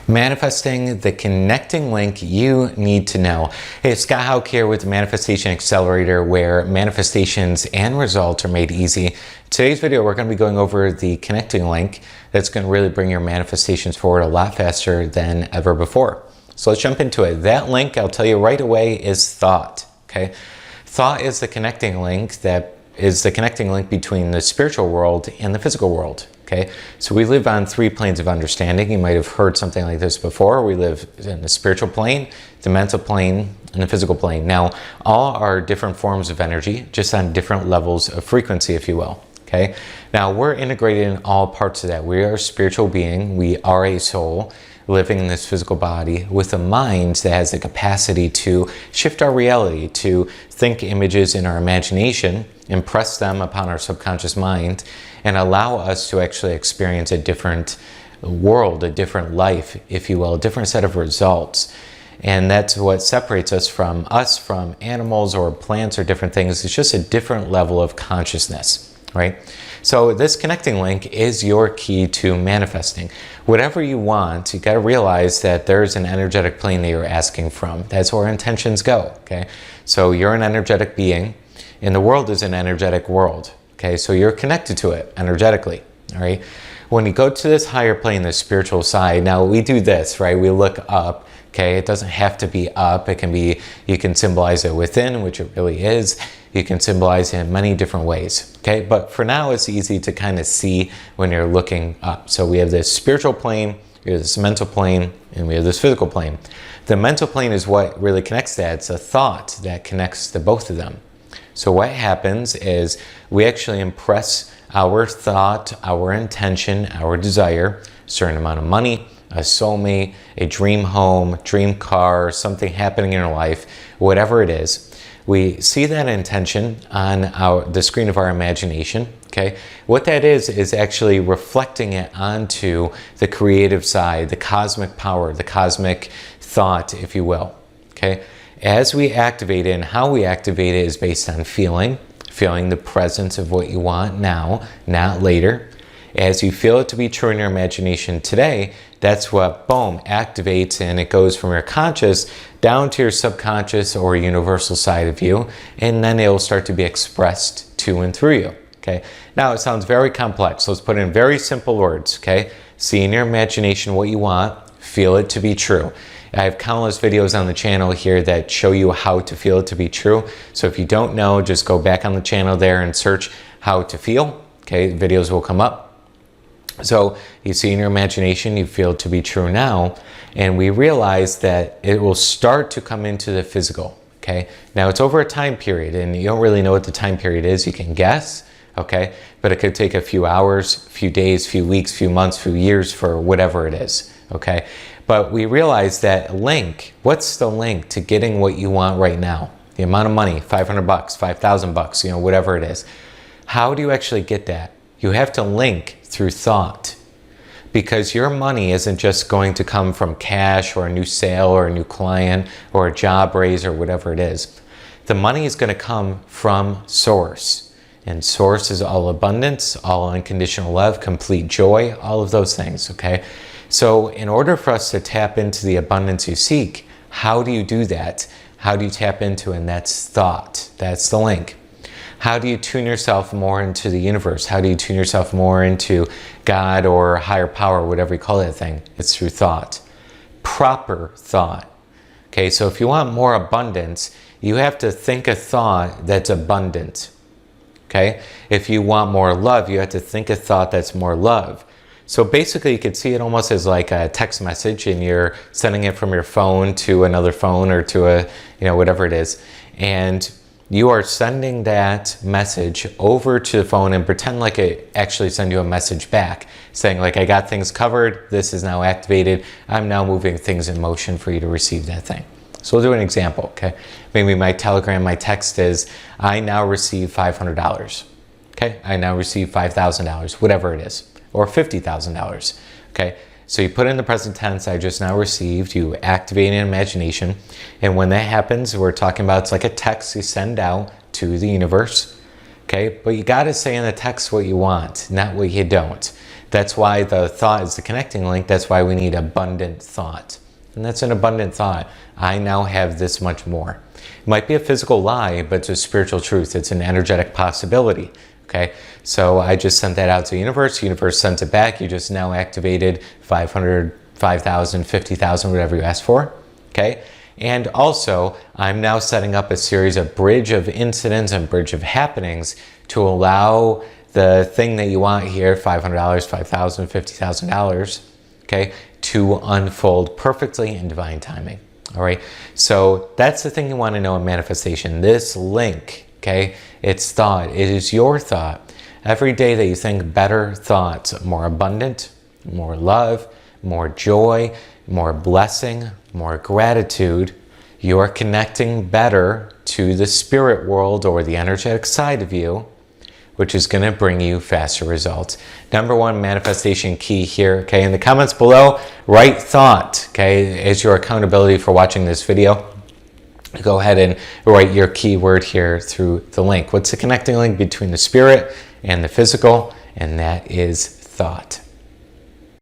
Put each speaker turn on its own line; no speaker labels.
Manifesting the connecting link you need to know. Hey, it's Scott Haug here with the Manifestation Accelerator, where manifestations and results are made easy. Today's video, we're going to be going over the connecting link that's going to really bring your manifestations forward a lot faster than ever before. So let's jump into it. That link, I'll tell you right away, is thought. Okay, thought is the connecting link between the spiritual world and the physical world. Okay, so we live on three planes of understanding. You might have heard something like this before. We live in the spiritual plane, the mental plane, and the physical plane. Now, all are different forms of energy, just on different levels of frequency, if you will. Okay, now we're integrated in all parts of that. We are a spiritual being. We are a soul living in this physical body with a mind that has the capacity to shift our reality, to think images in our imagination, impress them upon our subconscious mind, and allow us to actually experience a different world, a different life, if you will, a different set of results. And that's what separates us from animals or plants or different things. It's just a different level of consciousness, right? So this connecting link is your key to manifesting. Whatever you want, you got to realize that there's an energetic plane that you're asking from. That's where intentions go, okay? So you're an energetic being, and the world is an energetic world, okay? So you're connected to it energetically, all right? When you go to this higher plane, the spiritual side, now we do this, right? We look up, okay? It doesn't have to be up. It can be, you can symbolize it within, which it really is. You can symbolize it in many different ways, okay? But for now, it's easy to kind of see when you're looking up. So we have this spiritual plane, we have this mental plane, and we have this physical plane. The mental plane is what really connects that. It's a thought that connects the both of them. So what happens is we actually impress our thought, our intention, our desire, a certain amount of money, a soulmate, a dream home, dream car, something happening in our life, whatever it is. We see that intention on the screen of our imagination, okay? What that is actually reflecting it onto the creative side, the cosmic power, the cosmic thought, if you will, okay? As we activate it, and how we activate it is based on feeling the presence of what you want now, not later. As you feel it to be true in your imagination today, that's what, boom, activates, and it goes from your conscious down to your subconscious or universal side of you, and then it will start to be expressed to and through you, okay? Now, it sounds very complex. Let's put it in very simple words, okay? See in your imagination what you want, feel it to be true. I have countless videos on the channel here that show you how to feel it to be true. So if you don't know, just go back on the channel there and search how to feel, okay? Videos will come up. So you see in your imagination, you feel it to be true now, and we realize that it will start to come into the physical, okay? Now it's over a time period, and you don't really know what the time period is. You can guess, okay? But it could take a few hours, few days, few weeks, few months, few years for whatever it is, okay? But we realize that link, what's the link to getting what you want right now? The amount of money, 500 bucks, 5,000 bucks, you know, whatever it is. How do you actually get that? You have to link through thought, because your money isn't just going to come from cash or a new sale or a new client or a job raise or whatever it is. The money is going to come from source, and source is all abundance, all unconditional love, complete joy, all of those things, okay? So in order for us to tap into the abundance you seek, how do you do that? How do you tap into it? And that's thought. That's the link. How do you tune yourself more into the universe? How do you tune yourself more into God or higher power, whatever you call that thing? It's through thought. Proper thought. Okay, so if you want more abundance, you have to think a thought that's abundant. Okay? If you want more love, you have to think a thought that's more love. So basically, you could see it almost as like a text message, and you're sending it from your phone to another phone or to a, you know, whatever it is. And you are sending that message over to the phone, and pretend like it actually send you a message back saying like, I got things covered. This is now activated. I'm now moving things in motion for you to receive that thing. So we'll do an example, okay? Maybe my telegram, my text is, I now receive $500, okay? I now receive $5,000, whatever it is, or $50,000, okay? So you put in the present tense, I just now received, you activate an imagination, and when that happens, we're talking about, it's like a text you send out to the universe, okay? But you gotta say in the text what you want, not what you don't. That's why the thought is the connecting link. That's why we need abundant thought. And that's an abundant thought. I now have this much more. It might be a physical lie, but it's a spiritual truth. It's an energetic possibility. Okay, so I just sent that out to the universe. The universe sent it back. You just now activated 500, 5,000, 50,000, whatever you asked for. Okay, and also I'm now setting up a series of bridge of incidents and bridge of happenings to allow the thing that you want here, $500, $5,000, $50,000, okay, to unfold perfectly in divine timing. All right, so that's the thing you want to know in manifestation. This link, okay, it's thought. It is your thought. Every day that you think better thoughts, more abundant, more love, more joy, more blessing, more gratitude, you're connecting better to the spirit world or the energetic side of you, which is going to bring you faster results. Number one manifestation key here, okay, in the comments below, write thought, okay, as your accountability for watching this video. Go ahead and write your keyword here through the link. What's the connecting link between the spirit and the physical? And that is thought.